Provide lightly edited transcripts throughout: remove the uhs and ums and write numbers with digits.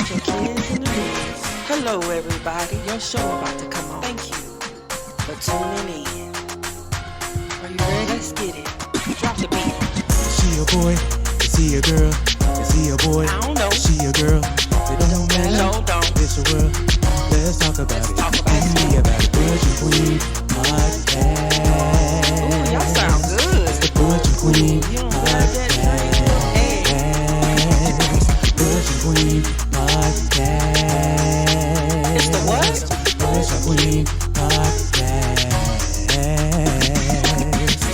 Put your kids in the room. Hello, everybody. Your show about to come on. Thank you for tuning in. Are you ready? Let's get it. Drop the beat. Is she a boy? Is he a girl? Is he a boy? I don't know. Is she a girl? It don't matter. No, don't. It's a world. Let's talk about it. Talk about It's it. the About It Butch and Queen podcast. Ooh, y'all sound good. It's the Butch and Queen You don't heard that thing? Hey. podcast. Butch and Queen podcast. It's the what? Butch and Queen podcast.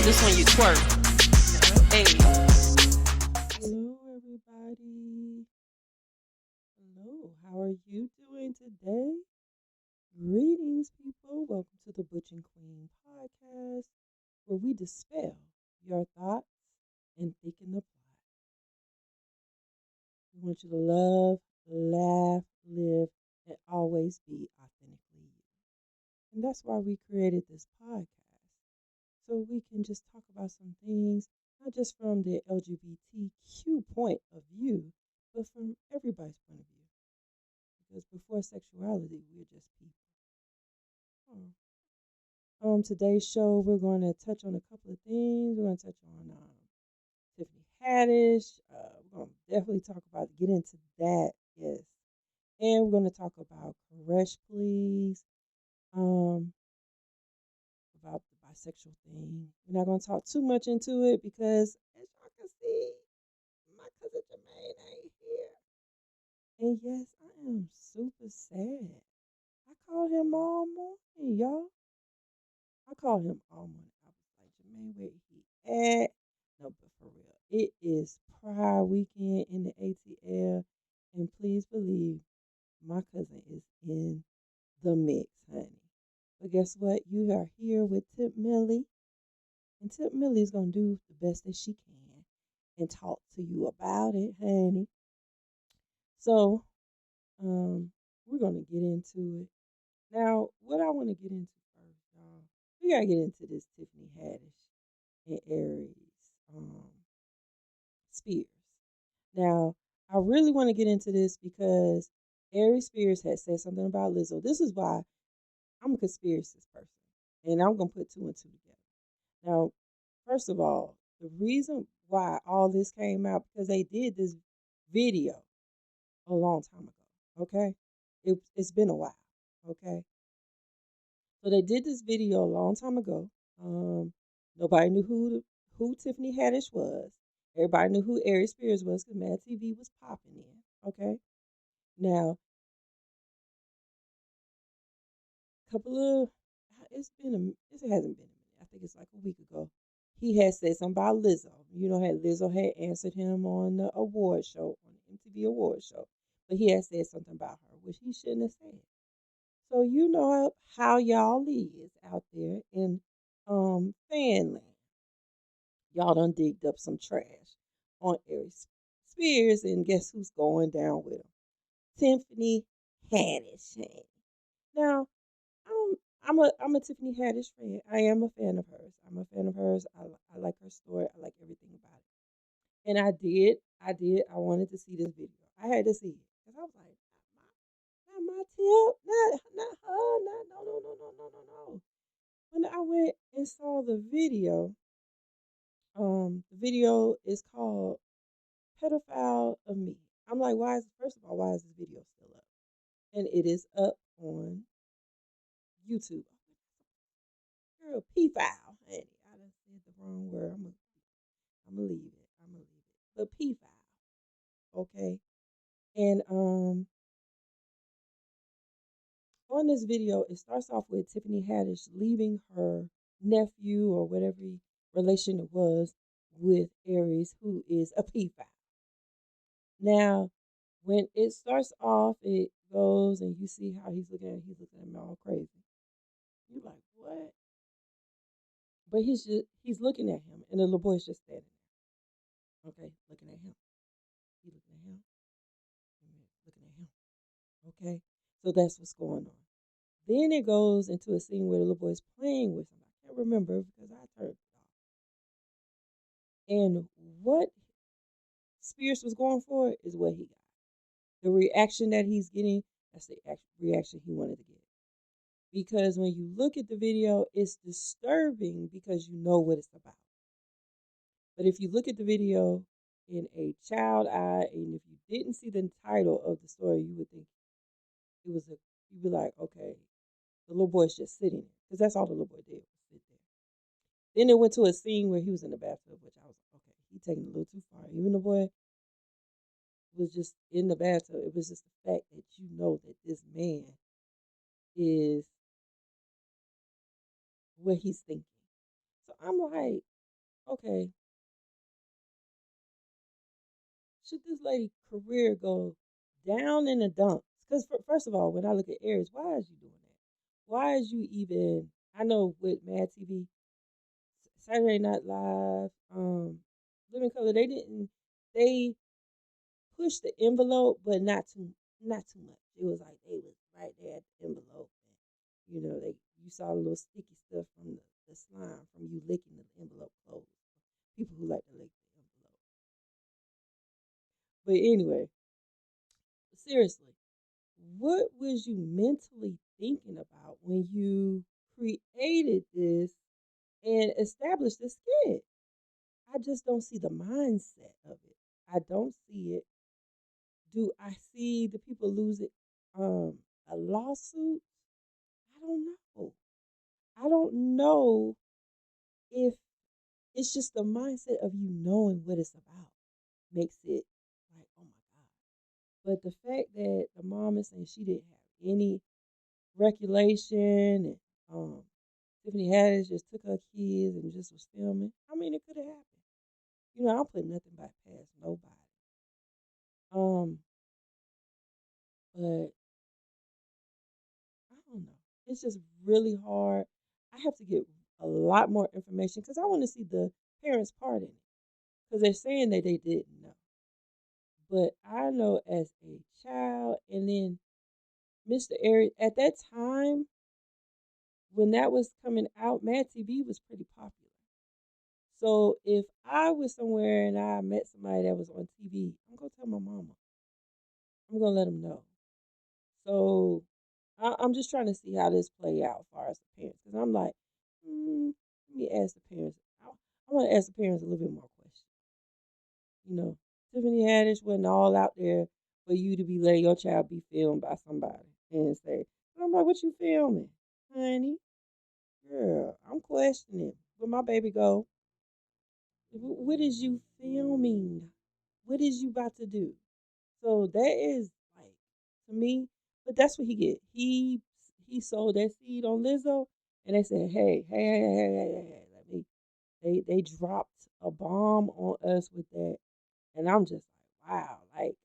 This one you twerk. Hey. Hello, everybody. Hello, how are you doing today? Greetings, people. Welcome to the Butch and Queen podcast, where we dispel your thoughts and thicken the plot. We want you to love, laugh, live, and always be authentically you. And that's why we created this podcast, so we can just talk about some things, not just from the LGBTQ point of view, but from everybody's point of view. Because before sexuality, we're just people. Today's show, we're going to touch on a couple of things. We're going to touch on Tiffany Haddish. We're going to definitely get into that, yes. And we're going to talk about Koresh, please. About the bisexual thing. We're not going to talk too much into it because, as y'all can see, my cousin Jermaine ain't here. And yes, I am super sad. I called him all morning, y'all. I called him all morning. I was like, Jermaine, where he at? No, but for real, it is Pride weekend in the ATL. And please believe my cousin is in the mix, honey. But guess what? You are here with Tip Millie. And Tip Millie is going to do the best that she can and talk to you about it, honey. So, we're going to get into it. Now, what I want to get into first, y'all, we got to get into this Tiffany Haddish and Aries Spears. Now, I really want to get into this because Aries Spears had said something about Lizzo. This is why I'm a conspiracist person, and I'm going to put two and two together. Now, first of all, the reason why all this came out, because they did this video a long time ago, okay? It's been a while, okay? So they did this video a long time ago. Nobody knew who Tiffany Haddish was. Everybody knew who Aries Spears was because Mad TV was popping in, okay? Now, it hasn't been a minute. I think it's like a week ago. He had said something about Lizzo. You know, Lizzo had answered him on the award show, on the MTV award show. But he had said something about her, which he shouldn't have said. So you know how y'all is out there in fanland. Y'all done digged up some trash on Aries Spears, and guess who's going down with him? Tiffany Haddish. Now, I'm a Tiffany Haddish fan. I am a fan of hers. I like her story. I like everything about it. And I wanted to see this video. I had to see it because I was like, not my tip, not her, no. When I went and saw the video is called "Pedophile of Me." I'm like, why is this video still up? And it is up on YouTube. Girl, P-file, honey. I done said the wrong word. I'm gonna leave it. But P-file, okay. And on this video, it starts off with Tiffany Haddish leaving her nephew or whatever relation it was with Aries, who is a P-file. Now, when it starts off, it goes and you see how he's looking at him all crazy. You're like, what? But he's looking at him, and the little boy's just standing there. Okay, looking at him. He looking at him. Looking at him. Okay, so that's what's going on. Then it goes into a scene where the little boy's playing with him. I can't remember because I turned it off. And what Spears was going for is what he got. the reaction that he's getting, that's the reaction he wanted to get. Because when you look at the video, it's disturbing because you know what it's about. But if you look at the video in a child eye, and if you didn't see the title of the story, you would think it was you'd be like, okay, the little boy's just sitting there. Because that's all the little boy did was sit there. Then it went to a scene where he was in the bathtub, which I was like, okay, he's taking it a little too far. Even the boy was just in the bathtub. It was just the fact that you know that this man is what he's thinking. So I'm like, okay, should this lady career go down in the dumps? Because first of all, when I look at Aries, why is you doing that? Why is you even? I know with Mad TV, Saturday Night Live, Living Color, they pushed the envelope, but not too much. It was like they was right there at the envelope, and you saw a little sticky stuff from the slime from you licking the envelope closed. People who like to lick the envelope. But anyway, seriously, what was you mentally thinking about when you created this and established this skit? I just don't see the mindset of it. I don't see it. Do I see the people lose it? A lawsuit? I don't know. I don't know if it's just the mindset of you knowing what it's about makes it like, oh my God. But the fact that the mom is saying she didn't have any recollection and Tiffany Haddish just took her kids and just was filming. I mean, it could have happened. I don't put nothing by past nobody. But I don't know. It's just really hard. I have to get a lot more information because I want to see the parents' part in it. Because they're saying that they didn't know. But I know as a child, and then Mr. Aries, at that time, when that was coming out, Mad TV was pretty popular. So if I was somewhere and I met somebody that was on TV, I'm going to tell my mama. I'm going to let them know. So I'm just trying to see how this play out as far as the parents. Because I'm like, let me ask the parents. I want to ask the parents a little bit more questions. Tiffany Haddish wasn't all out there for you to be letting your child be filmed by somebody and say, I'm like, what you filming, honey? Girl, I'm questioning. Where my baby go? What is you filming? What is you about to do? So that is like, to me, but that's what he get. He sold that seed on Lizzo, and they said, hey, let me. They dropped a bomb on us with that, and I'm just like, wow. Like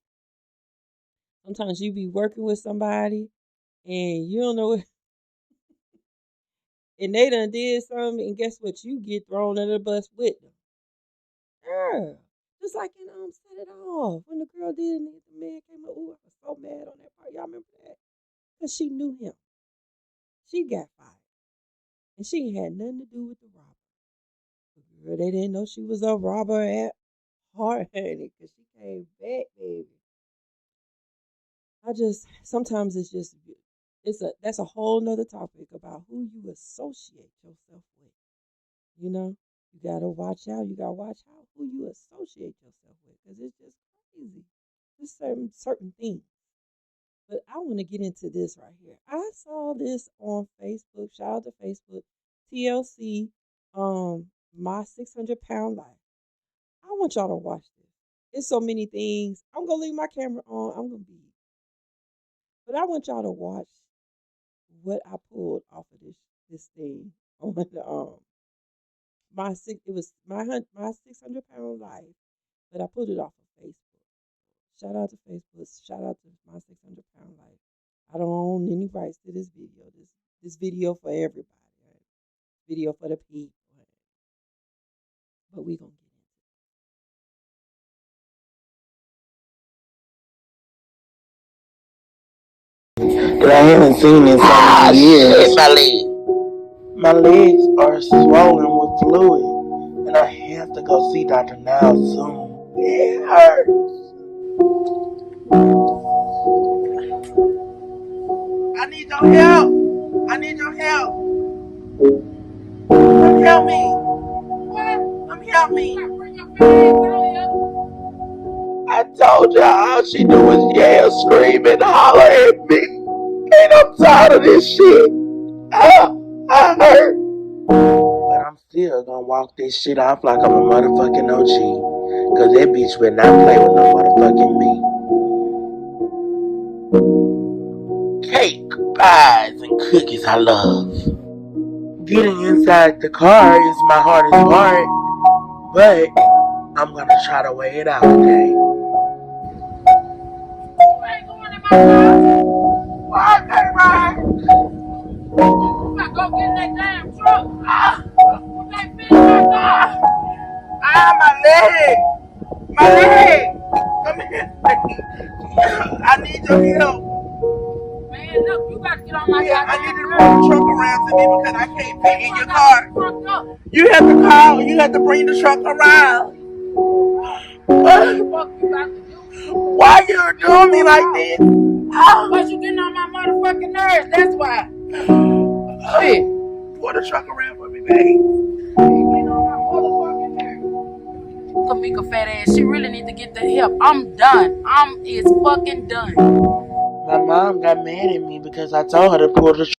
sometimes you be working with somebody, and you don't know what, and they done did something, and guess what? You get thrown under the bus with them. Girl, just like in Set It Off when the girl did and the man came up. Ooh, I was so mad on that part. Y'all remember that? Because she knew him. She got fired. And she ain't had nothing to do with the robber. Girl, they didn't know she was a robber at heart, honey, because she came back, baby. Sometimes it's just, that's a whole nother topic about who you associate yourself with. You got to watch out. You got to watch out who you associate yourself with because it's just crazy. There's certain things. But I want to get into this right here. I saw this on Facebook. Shout out to Facebook. TLC, My 600-Pound Life. I want y'all to watch this. There's so many things. I'm going to leave my camera on. I'm going to be. But I want y'all to watch what I pulled off of this thing on the it was my 600-Pound Life, but I pulled it off of Facebook. Shout out to Facebook. Shout out to My 600-Pound Life. I don't own any rights to this video. This video for everybody. Right? Video for the people. Right? But we gonna get into it. Cause I haven't seen it in so many years. My legs are swollen with fluid, and I have to go see Dr. Now soon. It hurts. your help. I need your help. Come help me. Come help me. I told y'all all she do is yell, scream, and holler at me. And I'm tired of this shit. I hurt. But I'm still gonna walk this shit off like I'm a motherfucking OG. Cause that bitch will not play with no motherfucking me. Cake, pies, and cookies I love. Getting inside the car is my hardest part. But I'm gonna try to weigh it out today. Why can't I? You gotta go get in that damn truck. My leg. My leg. Come here. I need your help. Man, look, you gotta get on my I need to bring the truck around to me because I can't fit in your car. You have to call. You have to bring the truck around. What the fuck you got to do? Why you doing me like this? Because you getting on my motherfucking nerves. That's why. Shit. Pull the truck around for me, babe. You getting on my motherfucking nerves. Kamika fat ass. She really need to get the help. I'm done. I'm is fucking done. My mom got mad at me because I told her to pull the truck.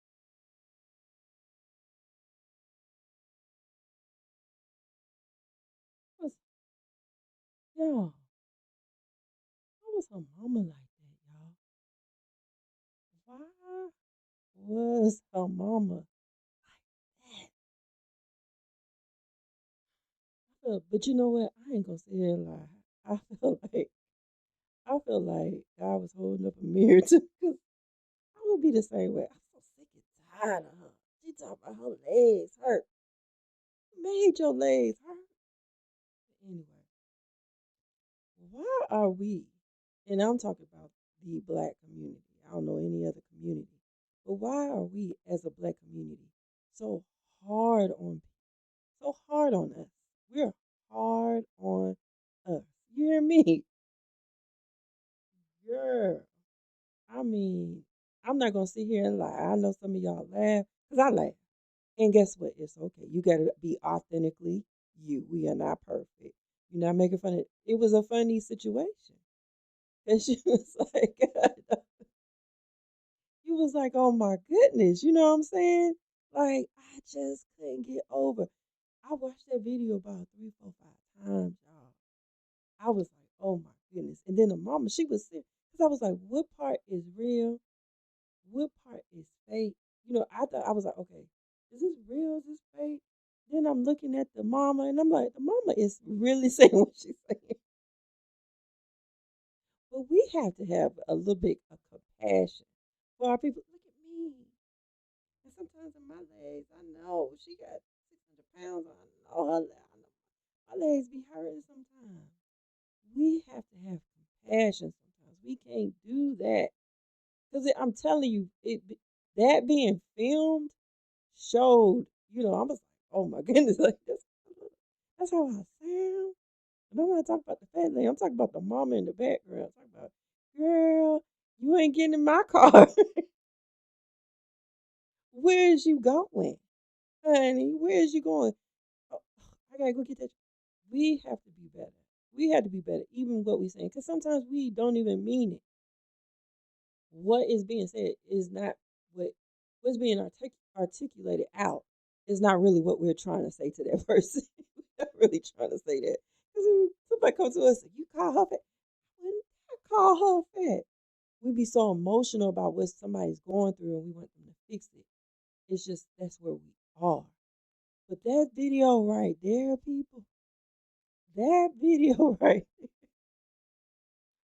Y'all, how was her mama like that, y'all? Why was her mama like that? But you know what? I ain't gonna sit here and lie. I feel like God was holding up a mirror to me. I would be the same way. I'm so sick and tired of her. She talking about her legs hurt. What made your legs hurt? Anyway, why are we, and I'm talking about the black community, I don't know any other community, but why are we as a black community so hard on us? We're hard on us. You hear me? Girl. I mean, I'm not gonna sit here and lie. I know some of y'all laugh, because I laugh. And guess what? It's okay. You gotta be authentically you. We are not perfect. You're not making fun of it. It was a funny situation. And she was like, you was like, oh my goodness, you know what I'm saying? Like, I just couldn't get over. I watched that video about 3, 4, 5 times, y'all. I was like, oh my goodness. And then the mama, she was sick. Because I was like, what part is real? What part is fake? You know, I was like, okay, is this real? Is this fake? Then I'm looking at the mama and I'm like, the mama is really saying what she's saying. But we have to have a little bit of compassion for our people. Look at me. And sometimes in my legs, I know she got 600 pounds on. I know her. I know my legs be hurting sometimes. We have to have compassion sometimes. We can't do that. Because I'm telling you, that being filmed showed, you know, I was like, oh my goodness, like that's how I sound. And I'm not talking about the fat lady. I'm talking about the mama in the background. I'm talking about, girl, you ain't getting in my car. Where is you going, honey? Where is you going? Oh, I gotta go get that. We have to be better. We have to be better, even what we saying, because sometimes we don't even mean it. What is being said is not what's being articulated out is not really what we're trying to say to that person. We're not really trying to say that. Because somebody comes to us and you call her fat. When I call her fat, we be so emotional about what somebody's going through and we want them to fix it. It's just that's where we are. But that video right there, people, that video right there,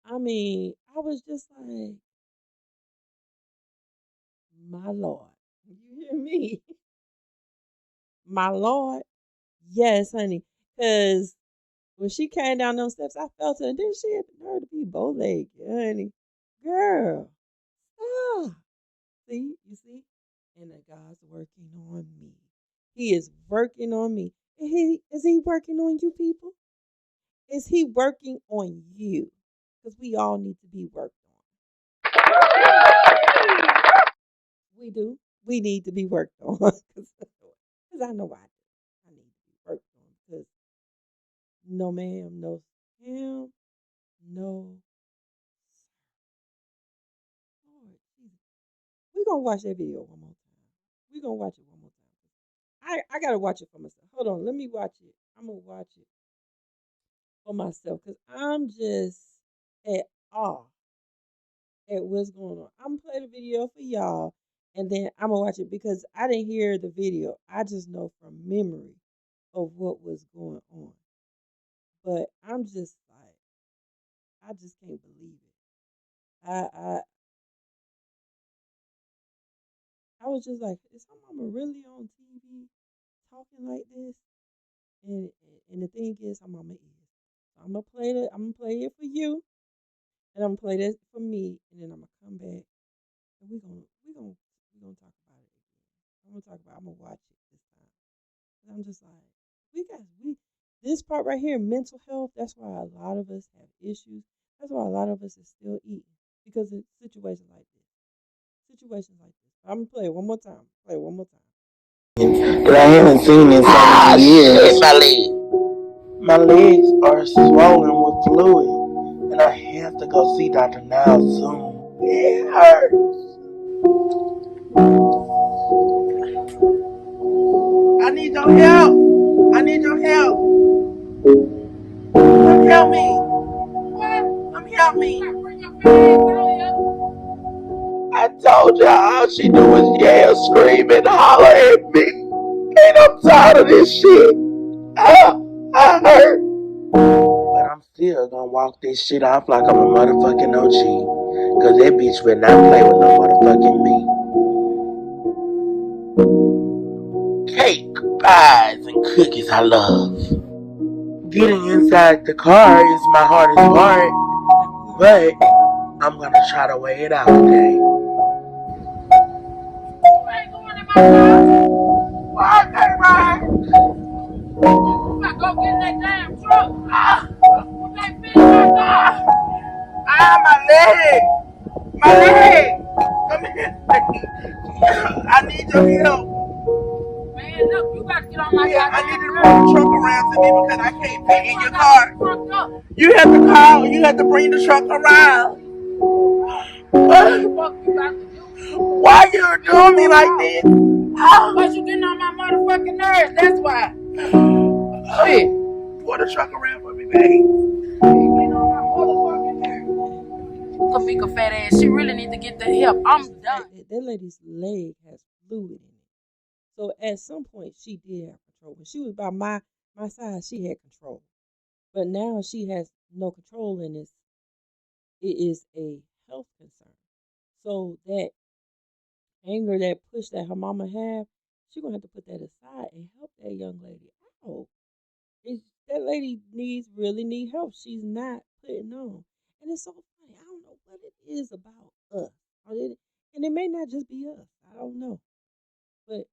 I mean, I was just like, my Lord. You hear me? My Lord. Yes, honey. Because when she came down those steps, I felt her. And then she had the nerve to be bow-legged, honey. Girl, stop. See? You see? And that God's working on me. He is working on me. Is he working on you, people? Is he working on you? Because we all need to be worked on. do. We need to be worked on because I know I need to be worked on because no ma'am, no ma'am, no. Lord Jesus. We're gonna watch that video one more time. We're gonna watch it one more time. I gotta watch it for myself. Hold on, let me watch it. I'm gonna watch it for myself because I'm just at awe at what's going on. I'm gonna play the video for y'all and then I'm gonna watch it because I didn't hear the video. I just know from memory of what was going on. But I'm just like, I just can't believe it. I was just like, is her mama really on TV talking like this? And and the thing is, her mama is. So I'm gonna play it for you, and I'm gonna play this for me, and then I'm gonna come back and we're gonna talk about it again. I'm gonna watch it this time. And I'm just like, we this part right here, mental health. That's why a lot of us have issues. That's why a lot of us is still eating because of situations like this. Situations like this. I'm gonna play it one more time. Play it one more time. But I haven't seen this in years. My leg. My legs are swollen with fluid, and I have to go see Dr. Now soon. It hurts. I need your help. I need your help. Come help me. What? Come help me. I told y'all all she do is yell, scream, and holler at me. And I'm tired of this shit. I hurt. But I'm still gonna walk this shit off like I'm a motherfucking OG. Cause that bitch will not play with no motherfucking me. Cake, pies, and cookies I love. Getting inside the car is my hardest part. But I'm gonna try to weigh it out today. Why can't I? I'm not gonna get in that damn truck. My leg. My leg. Come here. I need your help. Man, look, you got to get on my I need to bring the truck around to me because I can't fit in your car. You have to bring the truck around. What the fuck you got to do? Why you doing me like this? Because you getting on my motherfucking nerves, that's why. Shit. Pull the truck around for me, babe. You getting on my motherfucking nerves. Kamika fat ass, she really need to get the help. I'm done. That lady's leg has fluid in it. So at some point she did have control. When she was by my side, she had control. But now she has no control in this. It is a health concern. So that anger, that push that her mama have, she's gonna have to put that aside and help that young lady out. That lady really need help. She's not putting on. And it's so funny. I don't know what it is about us. And it may not just be us. I don't know. But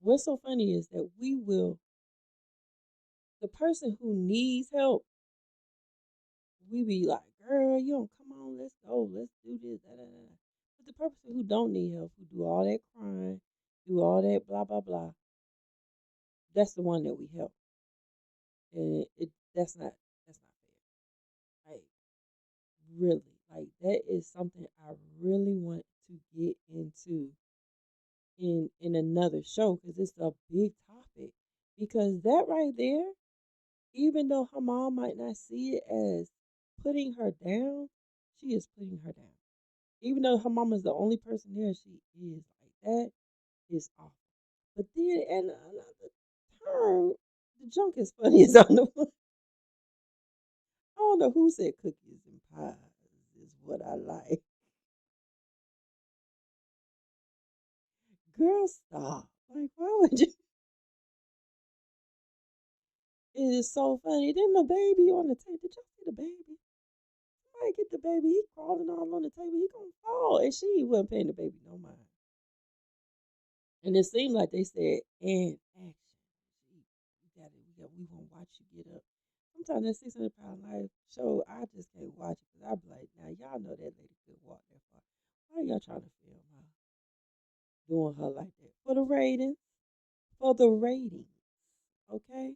what's so funny is that the person who needs help, we be like, girl, you don't come on, let's go, let's do this, da, da, da. But the person who don't need help, who do all that crying, do all that blah blah blah, that's the one that we help. And that's not fair. Like really. Like that is something I really want to get into in another show because it's a big topic. Because that right there, even though her mom might not see it as putting her down, she is putting her down. Even though her mom is the only person there, she is like that is awful. But then at another turn, the junk is funny as on the I don't know who said cookies and pies is what I like. Girl, stop. Like, why would you? It is so funny. Then the baby on the table. Did y'all see the baby? Somebody get the baby. He crawling all on the table. He gonna fall. And she wasn't paying the baby no mind. And it seemed like they said, and action. We gonna watch you get up. Sometimes that 600-pound life show, I just can't watch it because I be like, now y'all know that lady could walk that far. Why are y'all trying to film her? doing her like that for the ratings, for the ratings. Okay,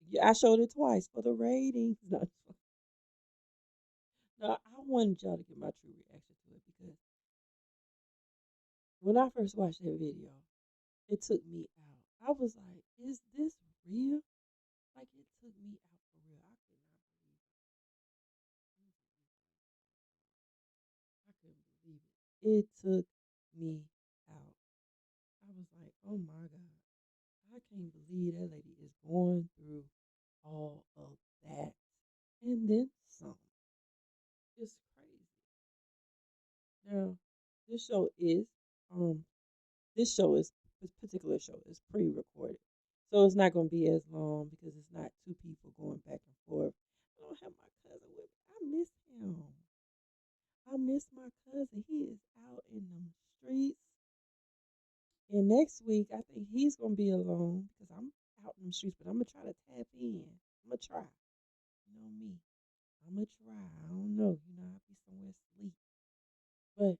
yeah, I showed it twice for the ratings. No, no, I wanted y'all to get my true reaction to it because when I first watched that video, it took me out. I was like, "Is this real?" Like it took me out for real. I could not believe it. I couldn't believe it. It took me out. I was like, "Oh my god, I can't believe that lady is going through all of that and then some." It's crazy. Now, this show is um this show is this particular show is pre-recorded, so it's not going to be as long because it's not two people going back and forth. I don't have my cousin with me. I miss him. I miss my cousin. He is out in the streets. And next week, I think he's going to be alone because I'm out in the streets, but I'm going to try to tap in. I'm going to try. You know me. I'm going to try. I don't know. I'll be somewhere asleep. But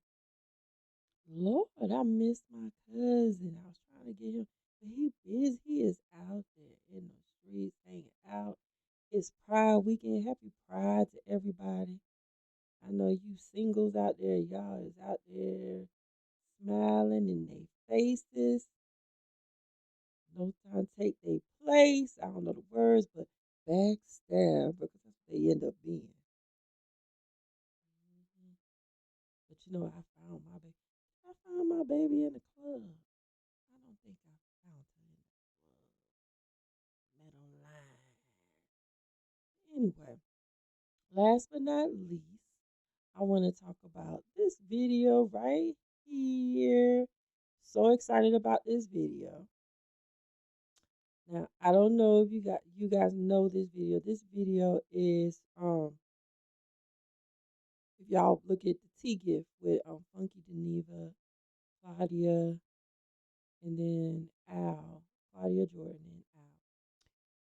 Lord, I miss my cousin. I was trying to get him, but he busy. He is out there in the streets, hanging out. It's Pride Weekend. Happy Pride to everybody. I know you singles out there, y'all is out there smiling in their faces. No time to take their place. I don't know the words, but backstab because that's what they end up being. Mhm. But I found my baby. I found my baby in the club. I don't think I found her in the club. Met online. Anyway, last but not least, I want to talk about this video right here. So excited about this video. Now, I don't know if you guys know this video. This video is if y'all look at the T gift with Funky Geneva, Claudia, and then Al, Claudia Jordan and Al.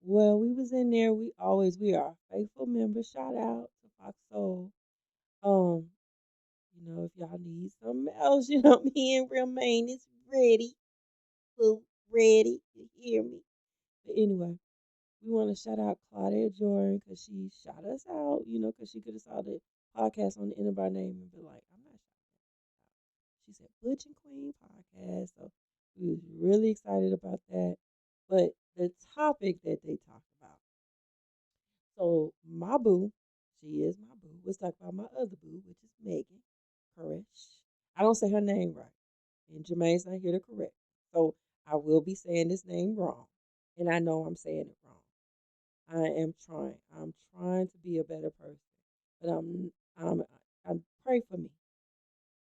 Well, we was in there. We are faithful members. Shout out to Fox Soul. Um, if y'all need something else, me and Remain is ready. Boo, ready. You hear me? But anyway, we want to shout out Claudia Jordan because she shout us out, because she could have saw the podcast on the end of our name and be like, I'm not shouting out. She said Butch and Queen podcast. So we was really excited about that. But the topic that they talked about. So my boo, she is my boo. Let's talk about my other boo, which is Megan Koresh. I don't say her name right. And Jermaine's not here to correct. So I will be saying this name wrong. And I know I'm saying it wrong. I am trying. I'm trying to be a better person. But I'm pray for me.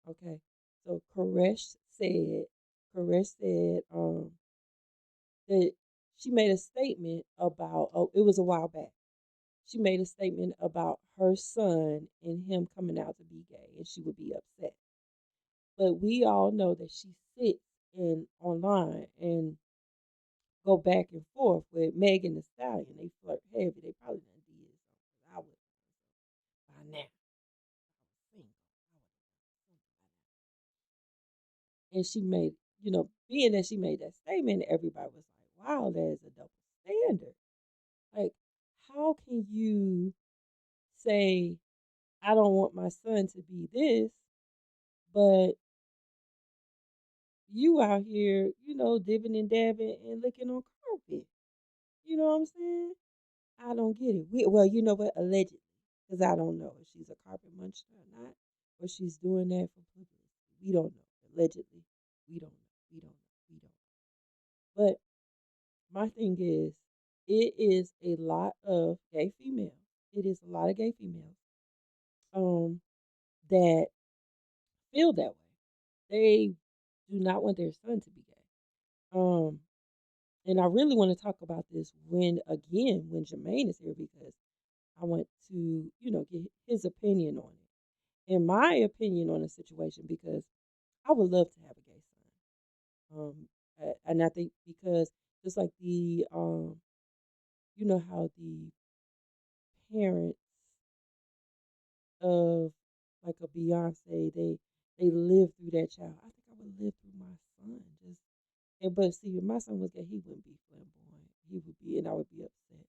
Okay. So Koresh said that she made a statement about it was a while back. She made a statement about her son and him coming out to be gay and she would be upset. But we all know that she sits in online and go back and forth with Megan Thee Stallion. They flirt heavy. They probably done did something. I would by now. I was single. I would have done something by now. And she made, being that she made that statement, everybody was like, wow, there's a double standard. Like, how can you say, I don't want my son to be this, but you out here, dipping and dabbing and looking on carpet? You know what I'm saying? I don't get it. Well, you know what? Allegedly, because I don't know if she's a carpet muncher or not, or she's doing that for publicity. We don't know. Allegedly, we don't know. We don't know. We don't know. But my thing is, it is a lot of gay females. It is a lot of gay females um, that feel that way. They do not want their son to be gay. Um, and I really want to talk about this when Jermaine is here because I want to, get his opinion on it. And my opinion on the situation because I would love to have a gay son. And I think because just like how the parents of like a Beyonce, they live through that child. I think I would live through my son. But see, if my son was gay, he wouldn't be flamboyant. He would be, and I would be upset.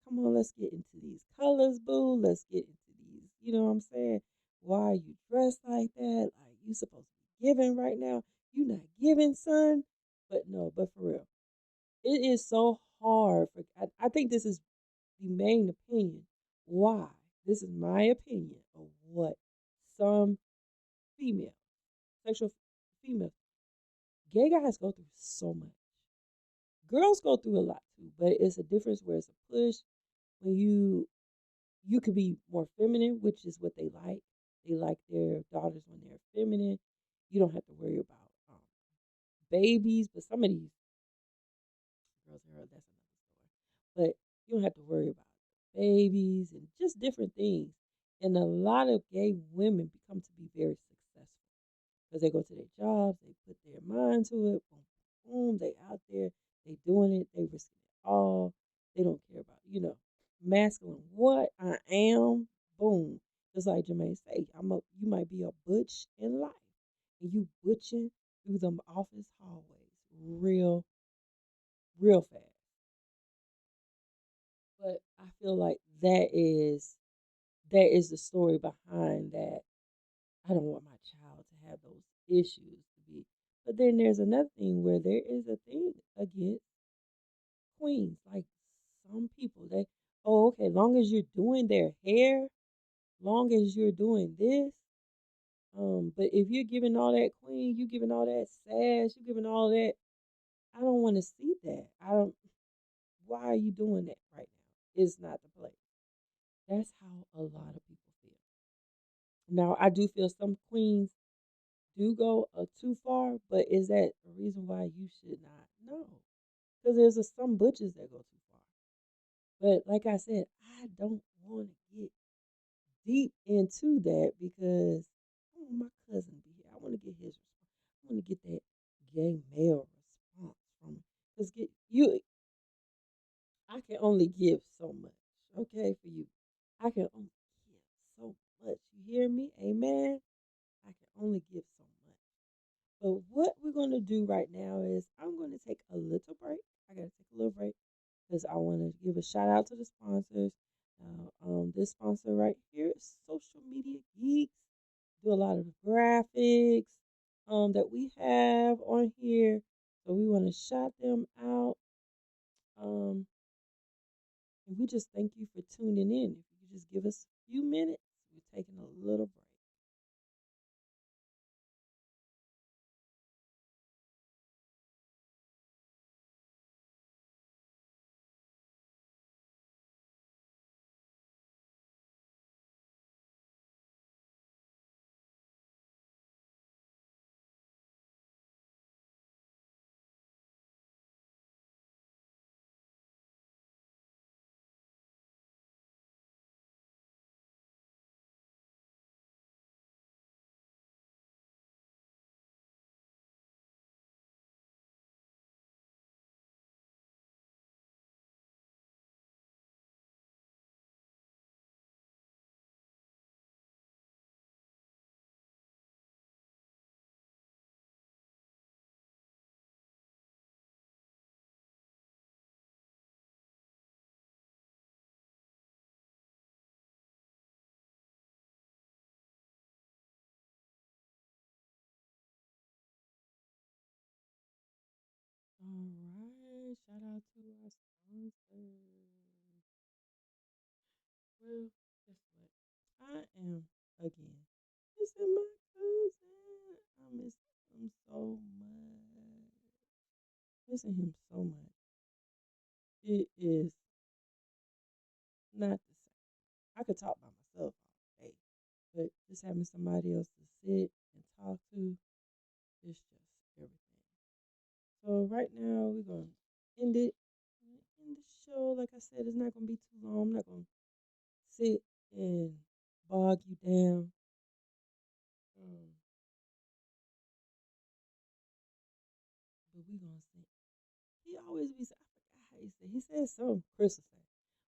Come on, let's get into these colors, boo. Let's get into these. You know what I'm saying? Why are you dressed like that? Like you supposed to be giving right now. You not giving, son. But no, but for real, it is so hard. I think this is the main opinion. Why? This is my opinion of what some female, sexual female, gay guys go through so much. Girls go through a lot too, but it's a difference where it's a push when you could be more feminine, which is what they like. They like their daughters when they're feminine. You don't have to worry about babies, but some of these girls are that's another story. But you don't have to worry about babies and just different things. And a lot of gay women become to be very successful because they go to their jobs, they put their mind to it, boom, boom, they out there, they doing it, they risking it all. They don't care about, masculine. What I am, boom. Just like Jermaine say, you might be a butch in life, and you butching through them office hallways real, real fast. But I feel like that is the story behind that. I don't want my child to have those issues to be. But then there's another thing where there is a thing against queens. Like some people, okay, long as you're doing their hair, long as you're doing this. But if you're giving all that queen, you giving all that sass, you giving all that, I don't want to see that. I don't. Why are you doing that right now? It's not the place. That's how a lot of people feel. Now, I do feel some queens do go too far, but is that a reason why you should not? No, because some butches that go too far. But like I said, I don't want to get deep into that because I want my cousin to be here. I want to get his response. I want to get that gay male response from him. Because I can only give so much. Okay, for you, I can only give so much. You hear me? Amen. I can only give so much. But what we're going to do right now is I'm going to take a little break. I got to take a little break because I want to give a shout out to the sponsors. This sponsor right here is Social Media Geeks. Do a lot of graphics that we have on here. So we want to shout them out. Um, and we just thank you for tuning in. If you just give us a few minutes, we're taking a little break. All right. Shout out to our sponsors. Well, guess what? I am again missing my cousin. I miss him so much. Missing him so much. It is not the same. I could talk by myself all day, but just having somebody else to sit and talk to is just everything. So right now we're gonna end it. End the show. Like I said, it's not gonna be too long. I'm not gonna sit and bog you down. Um, but we gonna sing. He always be. I forgot how he said. He said something Crystal said.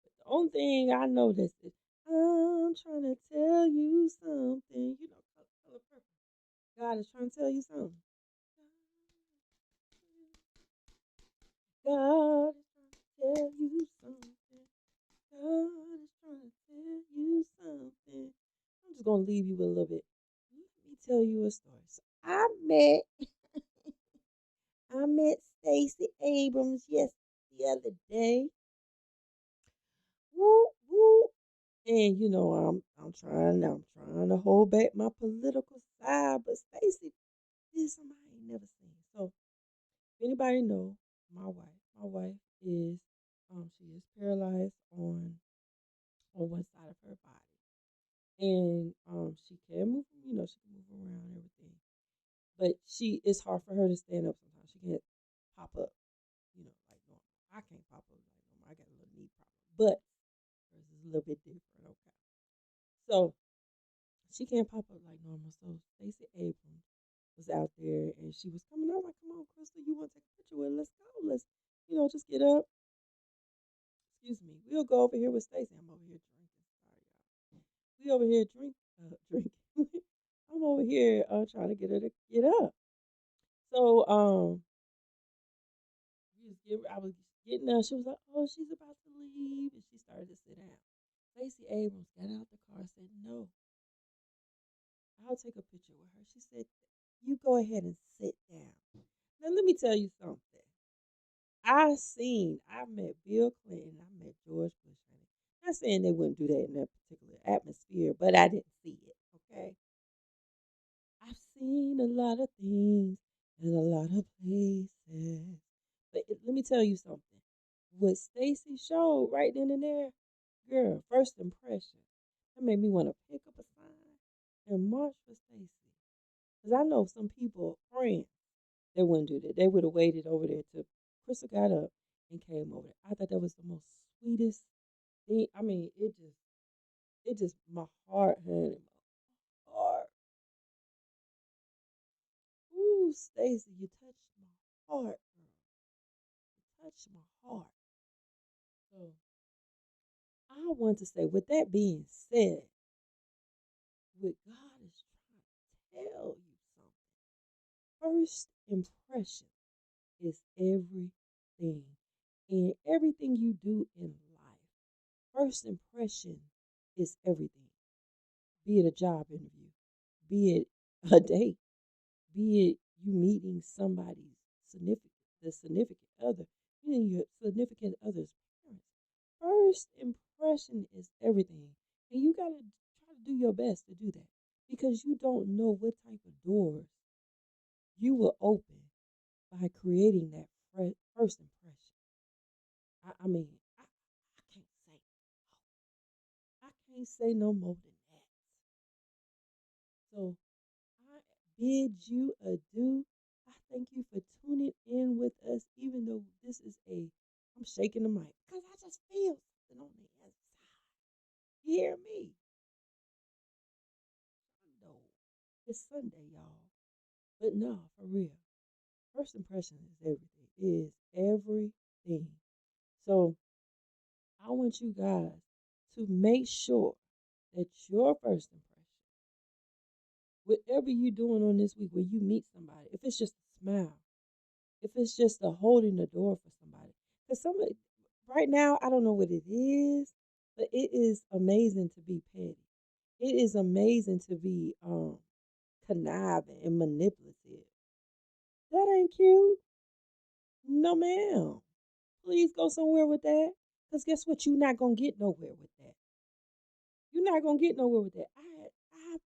But the only thing I know that's it. I'm trying to tell you something. Color purple. God is trying to tell you something. God is trying to tell you something. God is trying to tell you something. I'm just gonna leave you with a little bit. Let me tell you a story. So I met Stacey Abrams the other day. Woo woo. And you know I'm trying to hold back my political side, but Stacey did something I ain't never seen. So if anybody know my wife is she is paralyzed on one side of her body. And she can move, she can move around and everything. But it's hard for her to stand up sometimes. She can't pop up, like normal. I can't pop up like normal. I got a little knee problem. But hers is a little bit different, okay. So she can't pop up like normal. So Stacey Abrams was out there and she was coming out like, come on, Crystal, you want to take a picture with her? Let's go. Let's, just get up. Excuse me. We'll go over here with Stacey. I'm over here drinking. Sorry, y'all. We over here drinking. I'm over here trying to get her to get up. So I was getting up. She was like, "Oh, she's about to leave," and she started to sit down. Stacey Abrams got out the car and said, "No, I'll take a picture with her." She said, "You go ahead and sit down." Now let me tell you something. I met Bill Clinton, I met George Bush. Not saying they wouldn't do that in that particular atmosphere, but I didn't see it. Okay. I've seen a lot of things in a lot of places. But let me tell you something. What Stacey showed right then and there, girl, first impression. That made me want to pick up a sign and march for Stacey. Because I know some people, friends, they wouldn't do that. They would have waited over there till Crystal got up and came over there. I thought that was the most sweetest thing. I mean, it just, my heart, honey, my heart. Ooh, Stacey, you touched my heart, girl. You touched my heart. So I want to say, with that being said, what God is trying to tell you something. First impression is everything. And everything you do in life, first impression is everything. Be it a job interview, be it a date, be it you meeting somebody's significant other, meeting your significant other's parents. First impression is everything. And you got to try to do your best to do that because you don't know what type of doors you will open by creating that first impression. I mean, I can't say, I can't say no more than that. So I bid you adieu. I thank you for tuning in with us, even though this is I'm shaking the mic because I just feel something on the inside. You hear me? No, it's Sunday, y'all. But no, for real. First impression is everything. It is everything. So I want you guys to make sure that your first impression, whatever you're doing on this week when you meet somebody, if it's just a smile, if it's just a holding the door for somebody, because somebody right now I don't know what it is, but it is amazing to be petty. It is amazing to be conniving and manipulative. That ain't cute. No, ma'am. Please go somewhere with that. Because guess what? You're not going to get nowhere with that. You're not going to get nowhere with that.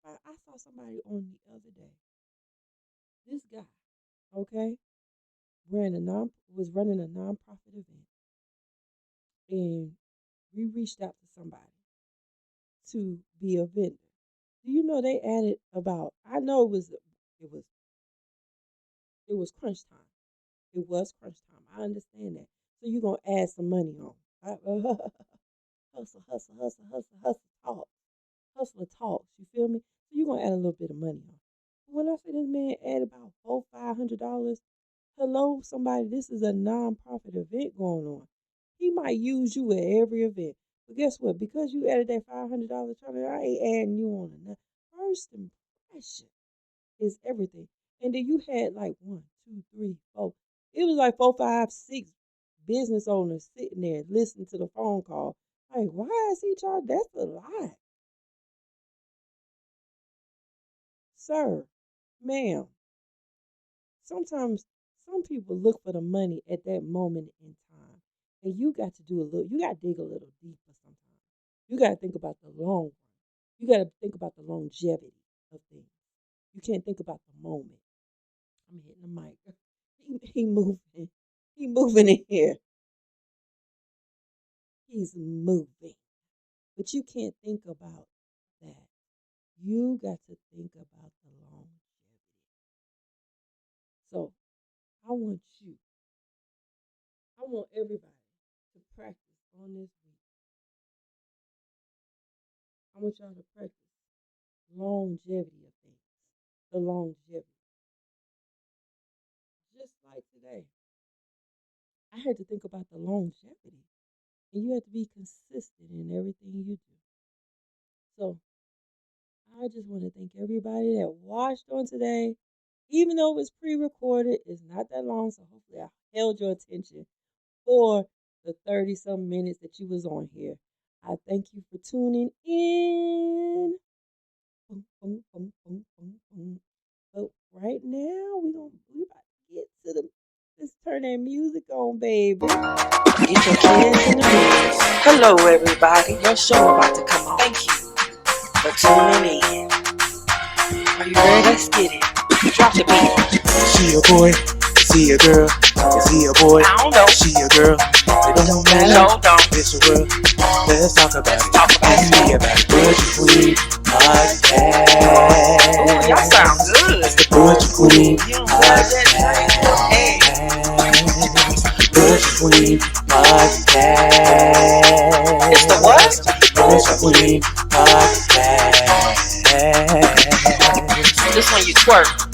I saw somebody on the other day. This guy, okay, was running a nonprofit event. And we reached out to somebody to be a vendor. Do you know they added about, I know it was crunch time. It was crunch time. I understand that. So you're going to add some money on. Hustle, hustle, hustle, hustle, hustle, talk. Hustler talks. You feel me? So you're going to add a little bit of money on. But when I say this man add about $400-$500, hello, somebody, this is a non-profit event going on. He might use you at every event. But guess what? Because you added that $500, I ain't adding you on enough. First impression is everything. And then you had like 1, 2, 3, 4. It was like 4, 5, 6 business owner sitting there listening to the phone call. Like, why is he charged? That's a lot. Sir, ma'am, sometimes some people look for the money at that moment in time. And you got to you got to dig a little deeper sometimes. You got to think about the long run. You got to think about the longevity of things. You can't think about the moment. I'm hitting the mic. He moving. He moving in here. He's moving. But you can't think about that. You got to think about the longevity. So I want everybody to practice on this week. I want y'all to practice longevity of things. The longevity. Just like today. I had to think about the longevity. And you have to be consistent in everything you do. So I just want to thank everybody that watched on today. Even though it was pre-recorded, it's not that long, so hopefully I held your attention for the 30-some minutes that you was on here. I thank you for tuning in. Boom, boom, boom, boom, boom, boom. But right now, we about to get to the. Let's turn that music on, baby. Get your kids in the mix. Hello, everybody. Your show about to come on. Thank you for tuning in. Are you ready? Let's get it. Drop the beat. Is he a boy? Is he a girl? Is he a boy? I don't know. Is she a girl? It don't So matter. don't. It's a world. Let's talk about it. Talk about Ask me about it. Butcher Queen Podcast. Ooh, y'all sound good. It's the Butcher Queen You don't love that Podcast. Hey. Butcher Queen Podcast. It's the what? Butcher Queen Podcast. This one you twerk.